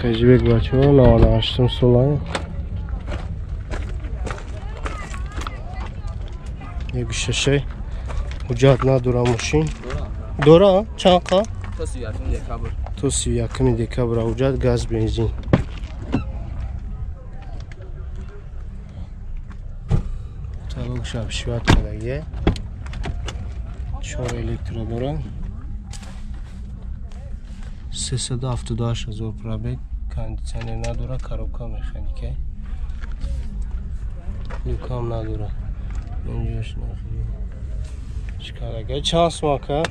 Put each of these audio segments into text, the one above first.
خجیبک بچه ها 98 سالای یک ششه حجت نداره ماشین داره؟ چند قا؟ تا 31 دکبر حجت گاز بنزین طلاق شب شویت کدگیه 4 الکترو داره 378,000 پرابگ کاندیشنر نداره کاروبکا مکانیکه لوکام نداره اینجاش نخیلی چکارگه چانس ماکه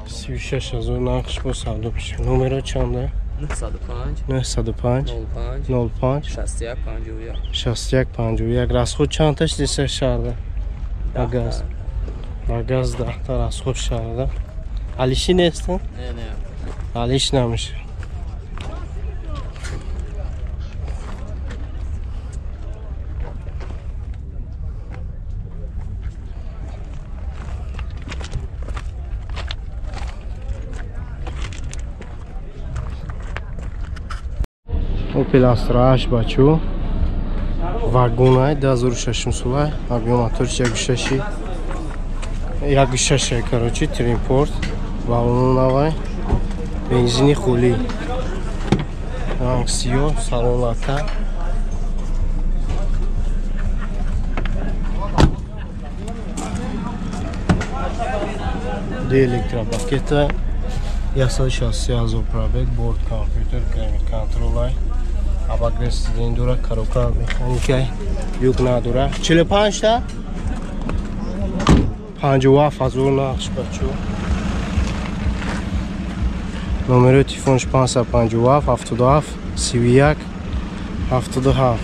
36,000 نقش با سودا پیش نمره چنده 905 05 61 51 راست خود چند تاش دیسه شارده باگاز ده تا راست خود شارده علیشی نیستن؟ نه علیش نمیشه Opel Astra H бачу вагонай 2006 сола объем моториш 1.6 короче тримпорт вагонавай бензини хули ранг сиё салон лата две электропакета 160,000 пробег борт компьютер климат контролай Abagres dura karoka mekanikay yuk nadura 45 ta 57,000 naqsh bacho numero telefon 557 77 31 77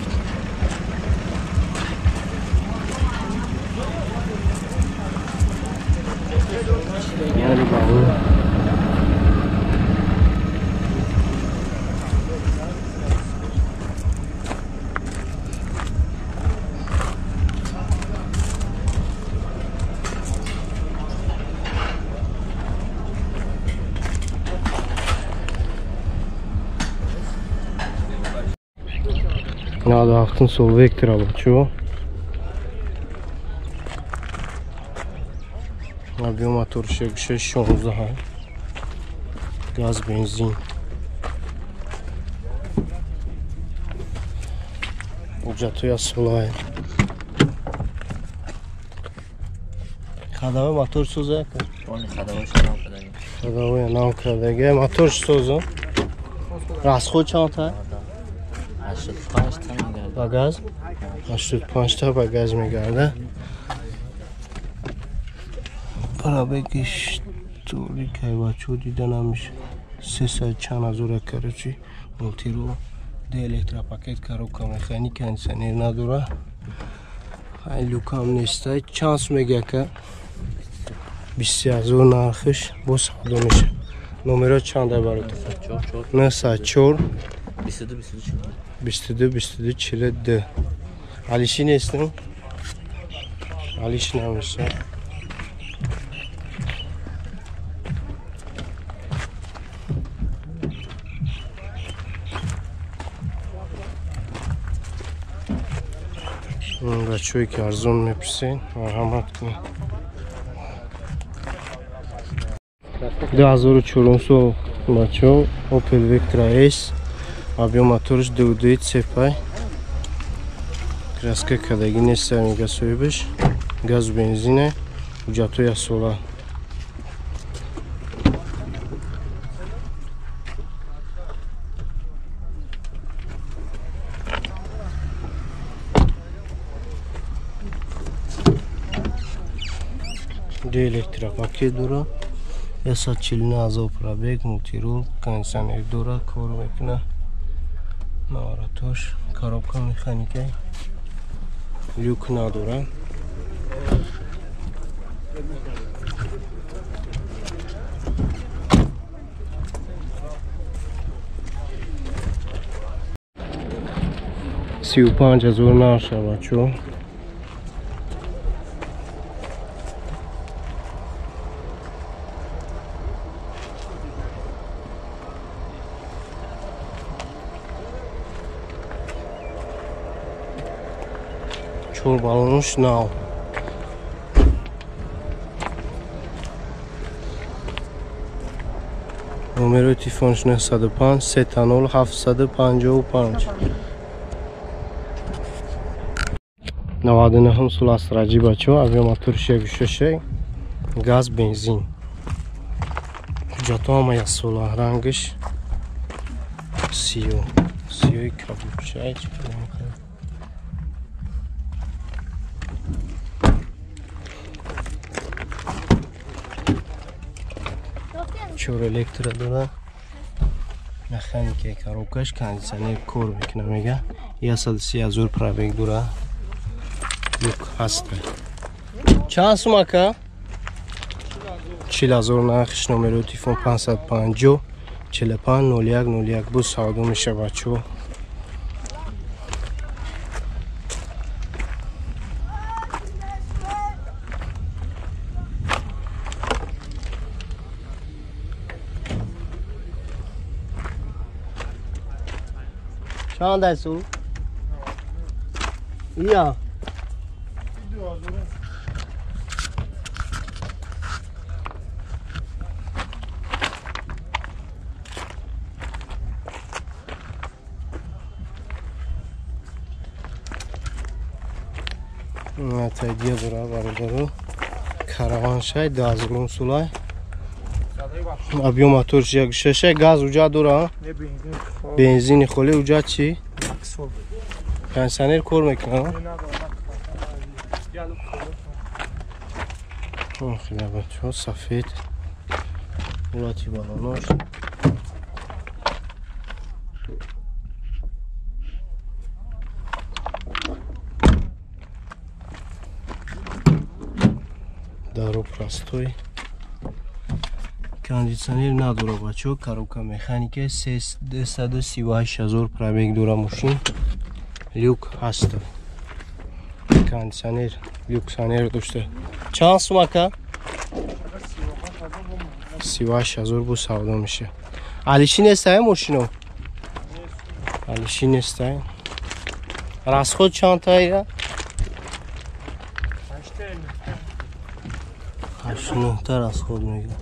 yani babu Надо автон сол вектора бачо объем мотор 616 газ бензин уҷату ясолай хадава мотор соза хадава нам кардага мотор соза расход чанта 85 تا میگرده باگاز 85 تا باگاز میگرده پرابگش طوری که بچه دیده نمیشه 300 چند هزار کرچی مولتی رو ده الکترا پاکت کاروکا مکانیک انسانی نداره این لوکام نیسته چانس میگه که 20,000 نرخش با سودا میشه نمره چنده برات 904 22 42 Alişi ne istin? Aliş ne olmuşsa? Бачои ки арзон меписен марҳамат кунед 2400 бачо Opel Vectra S объем моториш 2.2 цепай краска кадаги неста мегасоибиш газ бензине уҷату ясола две электропакет дора 140,000 пробег мультирул кондиционер дора кор мекуна наворатош коробка механикай люк надора سی و 5,000 نشه بچو 4 balonmuş nav. Номер телефонш 905 300 755. 99 сулас раҷи бачо авиамотор 6 газ бензин ҳуҷҷатҳо ҳама яссола рангиш сиёҳи кабудшай 4 электро дора механикаи коробкаш кондитсионер кор мекунамега 130,000 пробег дора люк ҳаста чанд сум ака 40,000 нахш номери телефон 550 45 01 01 бу савдо меша бачо چند هستو؟ یا تاییدیه داره برادرو کاروان شای 10,000 سولای объем моторш 1.6 газ уҷа дора бензини холи уҷа чи кондитсионер кор мекунад хеле бачо сафед улати балонош даро простой кондитсионер надора бачо коробка механика 338,000 пробег дора машин люк ҳаста кондитсионер люксионер дошта чанд сум ака 38,000 бу савдо меша алиши нестае машино алиши нестае расход чанд таира 8 та расход мега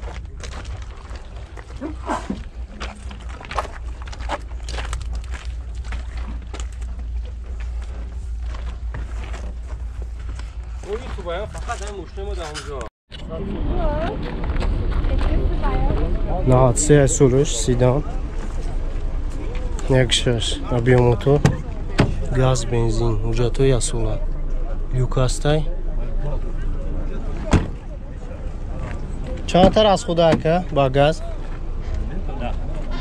на це сулуш сідан 1.6 об'єм мотор газ бензин уҷато ясола люк ҳастай чанд та расход ака ба газ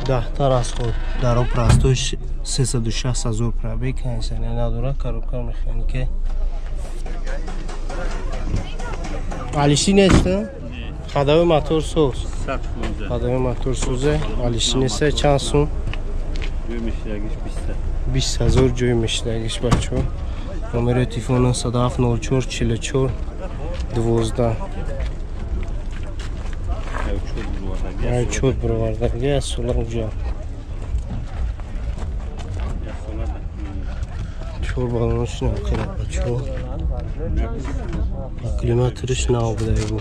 10 та расход даро простой 360,000 пробег кондитсионер надора коробка механика алиши неста хадави мотор соз хадави мотор соза алиши неста чанд сум 20,000 ҷои мешлagиш бачо номери телефон 97 04 44 12 чот бировардаги асола уҷа чор балонош нақира бачо климатриш нав будаигу